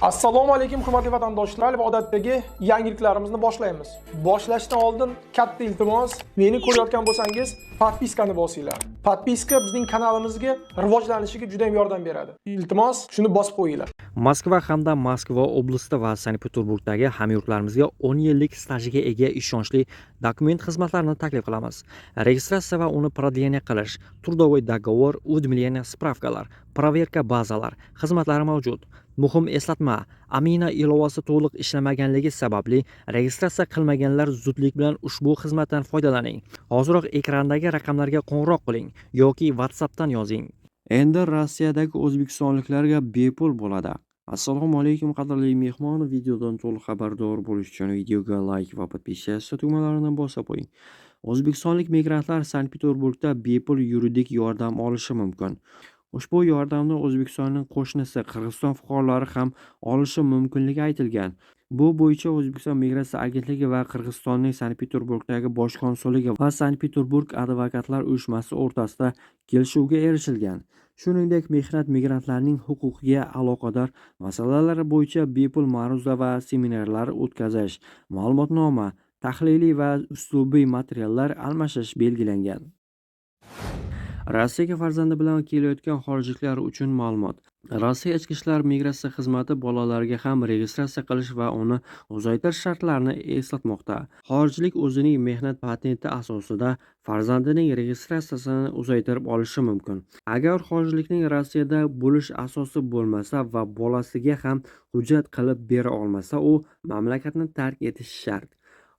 Assalomu alaykum hurmatli vatandoshlar va odatdagi yangiliklarimizni boshlaymiz. Boshlashdan oldin katta iltimos, meni ko'rayotgan bo'lsangiz, podpiskani bosinglar. Podpiska bizning kanalimizga rivojlanishiga juda ham yordam beradi. Iltimos, shuni bosib qo'yinglar. Moskva hamda Moskva oblasti va Sankt-Peterburgdagi hamyurtlarimizga 10 yillik stajiga ega ishonchli dokument xizmatlarini taklif qilamiz. Registratsiya va uni продление qilish, трудовой договор, уведомление, spravkalar, проверка bazalar xizmatlari mavjud. Muhim eslatma, Amina ilovasi to'liq ishlamaganligi sababli registratsiya qilmaganlar zudlik bilan ushbu xizmatdan foydalaning. Hoziroq ekrandagi raqamlarga qo'ng'iroq qiling yoki WhatsAppdan yozing. Endi Rossiyadagi o'zbekistonliklarga bepul bo'ladi. Assalomu alaykum qadrli mehmon, videodan to'liq xabardor bo'lish uchun videoga like va podpiska tugmalarini bosib qo'ying. O'zbekistonlik migrantlar Sankt-Peterburgda bepul yuridik yordam olishi mumkin. Ushbu yordamni O'zbekistonning qo'shnisi Qirg'iziston fuqarolari ham olishi mumkinligi aytilgan. Bu bo'yicha O'zbekiston Migratsiya agentligi va Qirg'izistonning Sankt-Peterburgdagi bosh konsulligi va Sankt-Peterburg advokatlar uyushmasi o'rtasida kelishuvga erishilgan. Shuningdek, mehnat migrantlarining huquqiga aloqador masalalar bo'yicha bepul ma'ruza va seminarlar o'tkazish, ma'lumotnoma, tahliliy va uslubiy materiallar almashish belgilangan. Rossiyaga farzandi bilan kelayotgan xorijliklar uchun ma'lumot. Rossiya ichki ishlar migratsiya xizmati bolalarga ham registratsiya qilish va uni uzaytirish shartlarini eslatmoqda. Xorijlik o'zining mehnat patenti asosida farzandining registratsiyasini uzaytirib olishi mumkin. Agar xorijlikning Rossiyada bo'lish asosi bo'lmasa va bolasiga ham hujjat qilib bera olmasa, u mamlakatni tark etishi shart.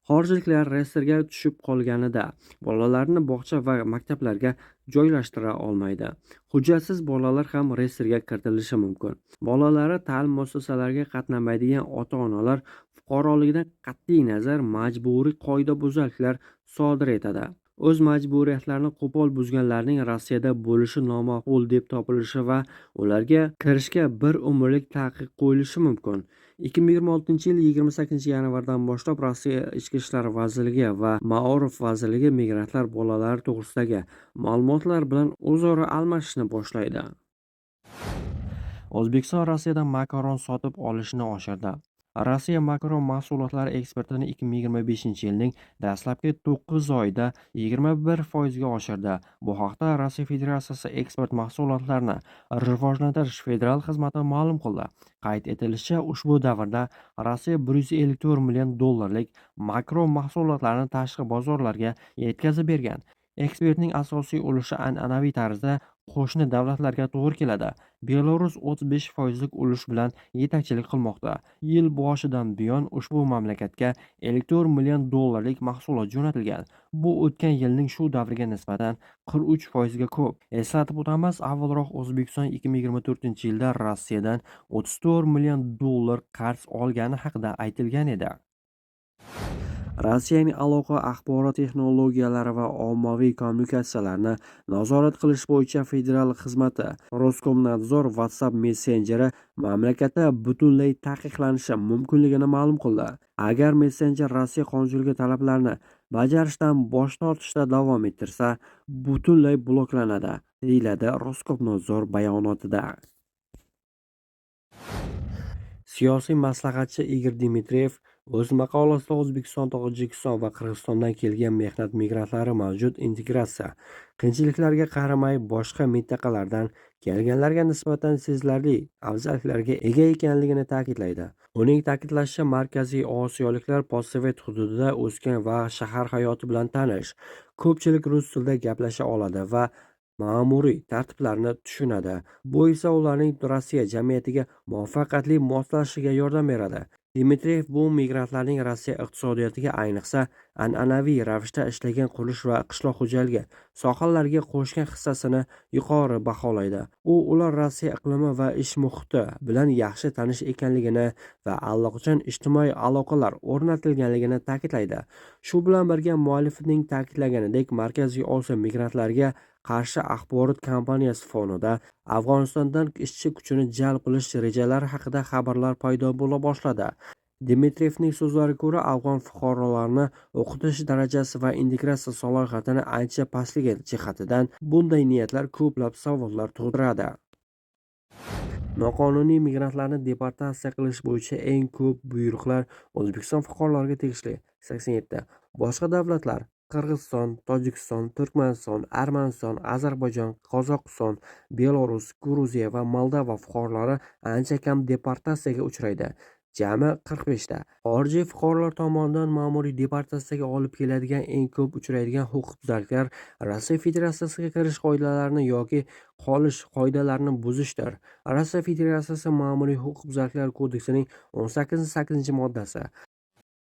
Xorijliklar reyestrga tushib qolganida bolalarni bog'cha va maktablarga joylashtira olmaydi. Hujjatsiz bolalar ham reyestrga kiritilishi mumkin. Bolalari ta'lim muassasalariga qatnamaydigan ota-onalar fuqaroligidan qat'iy nazar majburiy qoidabuzarliklar sodir etadi. O'z majburiyatlarini qo'pol buzganlarning Rossiyada bo'lishi nomaqbul deb topilishi va ularga kirishga bir umrlik taqiq qo'yilishi mumkin. 2026-yil 28-yanvardan boshlab Rossiya Ichki ishlar vazirligi va Maorif vazirligi migrantlar bolalari to'g'risidagi ma'lumotlar bilan o'zaro almashishni boshlaydi. O'zbekiston Rossiyadan makaron sotib olishni oshirdi. Rossiya makaron mahsulotlari eksportini 2025-yilning dastlabki 9 oyida 21% ga oshirdi. Bu haqda Rossiya Federatsiyasi eksport mahsulotlarini rivojlantirish federal xizmati ma'lum qildi. Qayd etilishicha, ushbu davrda Rossiya 154 million dollarlik makaron mahsulotlarini tashqi bozorlarga yetkazib bergan. Eksportning asosiy ulushi an'anaviy tarzda qo'shni davlatlarga to'g'ri keladi. Belarus 35% ulush bilan yetakchilik qilmoqda. Yil boshidan buyon ushbu mamlakatga 54 million dollarlik mahsulot jo'natilgan. Bu o'tgan yilning shu davriga nisbatan 43% ga ko'p. Eslatib o'tamiz, avvalroq O'zbekiston 2024-yilda Rossiyadan 34 million dollar qarz olgani haqida aytilgan edi. Rossiyaning aloqa axborot texnologiyalari va ommaviy kommunikatsiyalarni nazorat qilish bo'yicha federal xizmati Roskomnadzor WhatsApp messenjeri mamlakatda butunlay taqiqlanishi mumkinligini ma'lum qildi. Agar messenjer Rossiya qonunchiligi talablarini bajarishdan bosh tortishda davom ettirsa, butunlay bloklanadi, deyiladi Roskomnadzor bayonotida. Siyosiy maslahatchi Igor Dmitriyev o'z maqolasida O'zbekiston, Tojikiston va Qirg'izistondan kelgan mehnat migrantlari mavjud integratsiya qiyinchiliklarga qaramay boshqa mintaqalardan kelganlarga nisbatan sezilarli afzalliklarga ega ekanligini ta'kidlaydi. Uning ta'kidlashicha, Markaziy Osiyoliklar postsovet hududida o'sgan va shahar hayoti bilan tanish, ko'pchilik rus tilida gaplasha oladi va ma'muriy tartiblarni tushunadi. Bu esa ularning Rossiya jamiyatiga muvaffaqiyatli moslashishiga yordam beradi. Dmitriyev bu migrantlarning Rossiya iqtisodiyotiga, ayniqsa an'anaviy ravishda ishlagan qurilish va qishloq xo'jaligi sohalariga qo'shgan hissasini yuqori baholaydi. U ular Rossiya iqlimi va ish muhiti bilan yaxshi tanish ekanligini va allaqachon ijtimoiy aloqalar o'rnatilganligini ta'kidlaydi. Shu bilan birga muallifning ta'kidlaganidek, Markaziy Osiyo migrantlariga qarshi axborot kampaniyasi fonida Afg'onistondan ishchi kuchini jalb qilish rejalari haqida xabarlar paydo bo'la boshladi. Dmitriyevning so'zlariga ko'ra, afg'on fuqarolarini o'qitish darajasi va integratsiya salohiyatini ancha pastligi jihatidan bunday niyatlar ko'plab savollar tug'diradi. Noqonuniy migrantlarni deportatsiya qilish bo'yicha eng ko'p buyruqlar O'zbekiston fuqarolariga tegishli 87 ta. Boshqa davlatlar Qirg'iziston, Tojikiston, Turkmaniston, Armaniston, Ozarbayjon, Qozog'iston, Belarus, Gruziya va Moldova fuqarolari ancha kam deportatsiyaga uchraydi. Jami 45 ta. Xorijiy fuqarolar tomonidan ma'muriy deportatsiyaga olib keladigan eng ko'p uchraydigan huquqbuzarliklar Rossiya Federatsiyasiga kirish qoidalarini yoki qolish qoidalarini buzishdir. Rossiya Federatsiyasi Ma'muriy huquqbuzarliklar kodeksining 18-8-moddasi